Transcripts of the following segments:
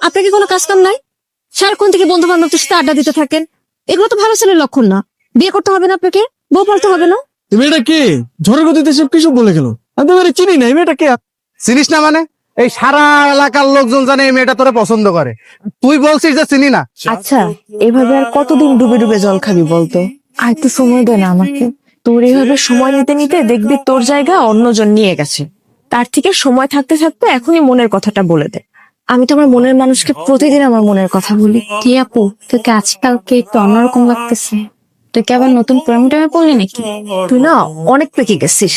আপনার কি কোনো কাজ কাম নাই? সারাক্ষণ থেকে বন্ধু বান্ধবদের সাথে আড্ডা দিতে থাকেন, এগুলো তো ভালো ছেলের লক্ষণ না। বিয়ে করতে হবে না আপনাকে, বউ পালতে হবে না। তুমি এটা কি ঝড়ের গতিতে সব কিছু বলে গেল? আমি তো এবারে চিনি না, এই মেয়েটা কে? চিনিস না মানে? এই সারা এলাকার লোকজন জানে এই মেয়েটা তোরে পছন্দ করে, তুই বলছিস যে চিনি না। আচ্ছা, এভাবে আর কতদিন ডুবে ডুবে জল খাবি বলতো? আর একটু সময় দে না আমাকে। তোর এইভাবে সময় নিতে নিতে দেখবি তোর জায়গা অন্যজন নিয়ে গেছে। তার থেকে সময় থাকতে থাকতে এখনই মনের কথাটা বলে দে। আমি তো আমার মনের মানুষকে প্রতিদিন আমার মনের কথা বলি। কি আপু, তোকে আজকালকে একটু অন্যরকম লাগতেছে। তুই কি আবার নতুন প্রেম টেমে পড়লি নাকি? তুই না অনেক পেকে গেছিস,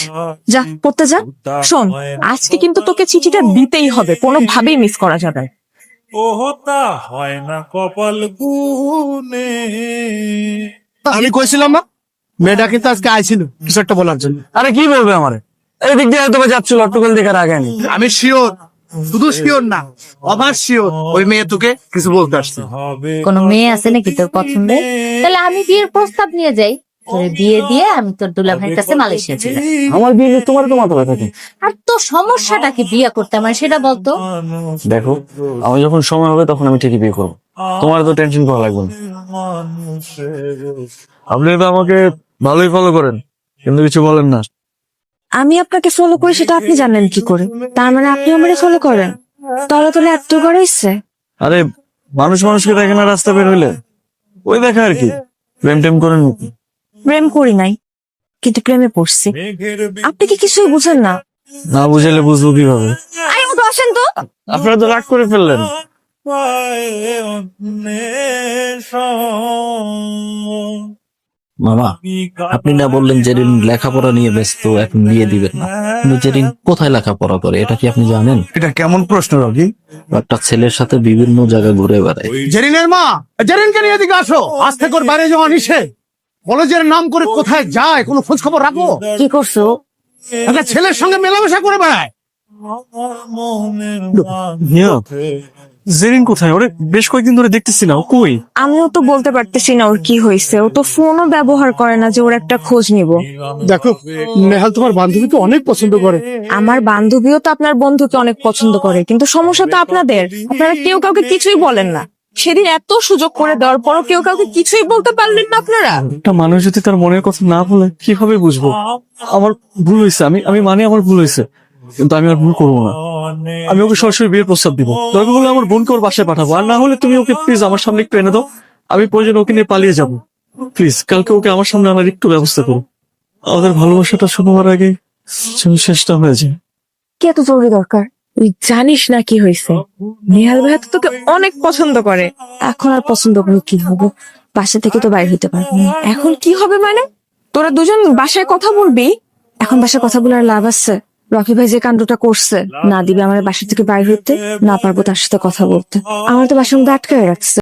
যা পড়তে যা। শোন, আজকে কিন্তু তোকে চিঠিটা দিতেই হবে, কোনোভাবেই মিস করা যাবে না। ও হতা হয় না কপাল গুনে। আমি কইছিলাম না মেয়েটা কিন্তু আজকে আইছিল কিছু একটা বলার জন্য। আরে কি বলবে আমারে? এদিক দিয়ে হয়তো যাচ্ছিল অট্টকল দেখার আগে আমি। আমি শিওর, শুধু শিওর না, অভার শিওর ওই মেয়ে তোকে কিছু বলতে আসছে। কোনো মেয়ে আছে নাকি তোর পছন্দের? তাহলে আমি বিয়ের প্রস্তাব নিয়ে যাই, তোর বিয়ে দিয়ে আমি তোর দুলা ভাইয়ের কাছে মালয়েশিয়া চলে যাই। আমার বিয়ে নিয়ে তোমার তো মাথা ব্যথা থাকে। আর তোর সমস্যাটা কি বিয়ে করতে আমার সেটা বলতো। দেখো, আমি যখন সময় হবে তখন আমি ঠিকই বিয়ে করবো, তোমার তো টেনশন করা লাগবে না। আপনি তো আমাকে ভালোই ফলো করেন, কিন্তু কিছু বলেন না। আমি আপনাকে ফলো করি সেটা আপনি জানেন কি করে? তার মানে আপনি আমারে ফলো করেন? তাহলে তাহলে এত করে ইচ্ছে। আরে মানুষ মানুষকে দেখে না রাস্তা বের হইলে, ওই দেখা আর কি। প্রেম টেম করেন নাকি? প্রেম করি নাই, কিন্তু প্রেমে পড়ছি। আপনি কি কিছুই বুঝেন না? না বুঝাইলে বুঝবো কিভাবে? আই মতো আসেন তো। আপনারা তো রাগ করে ফেললেন। মামা, আপনি না বললেন জেরিন লেখাপড়া নিয়ে ব্যস্ত, এখন বিয়ে দিবেন না? কিন্তু জেরিন কোথায় লেখাপড়া করে এটা কি আপনি জানেন? এটা কেমন প্রশ্ন রকি? একটা ছেলের সাথে বিভিন্ন জায়গায় ঘুরে বেড়ায়। জেরিনের মা, জেরিনকে নিয়ে এদিকে আসো। আজ থেকে ওর বাইরে যাওয়া নিষেধ। কলেজের নাম করে কোথায় যায় কোনো খোঁজ খবর রাখো? কি করছো? একটা ছেলের সঙ্গে মেলামেশা করে বেড়ায়। জেরিন কোথায়? ওরে বেশ কয়েকদিন ধরে দেখতেছি না, ও কই? আমিও তো বলতে পারতেছি না ওর কি হয়েছে। ও তো ফোনও ব্যবহার করে না যে ওর একটা খোঁজ নিব। দেখো, নেহাল তোমার বান্ধবীকে অনেক পছন্দ করে। আমার বান্ধবীও তো আপনার বন্ধুকে অনেক পছন্দ করে, কিন্তু সমস্যা তো আপনাদের, আপনারা কেউ কাউকে কিছুই বলেন না। সেদিন এত সুযোগ করে দেওয়ার পরও কেউ কাউকে কিছুই বলতে পারলেন না আপনারা। একটা মানুষ যদি তার মনের কথা না বলে কিভাবে বুঝবো? আমার ভুল হয়েছে, আমি মানে আমার ভুল হয়েছে, কিন্তু আমি আর ভুল করবো না। আমি ওকে সরাসরি বিয়ের প্রস্তাব দিব। দরকার হলে আমার বোনকে ওর বাসায় পাঠাবো, আর না হলে তুমি ওকে প্লিজ আমার সামনে একটু এনে দাও। আমি প্রয়োজন ওকে নিয়ে পালিয়ে যাবো। প্লিজ কালকে ওকে আমার সামনে আনার একটু ব্যবস্থা করো। আমাদের ভালোবাসাটা শুরু হওয়ার আগে যেন শেষটা হয়ে যায়। কি এত জরুরি দরকার? তুই জানিস না কি হয়েছে? নেহাল ভাইয়া তো তোকে অনেক পছন্দ করে। এখন আর পছন্দ করে কি হবে? বাসা থেকে তো বাইরে হইতে পারবি না। এখন কি হবে মানে? তোরা দুজন বাসায় কথা বলবি? এখন বাসায় কথা বলার লাভ আছে? রকি ভাই যে কাণ্ডটা করছে, না দিবে আমার বাসা থেকে বাইরে হইতে, না পারবো তার সাথে কথা বলতে। আমার তো বাসার মধ্যে আটকায় রাখছে।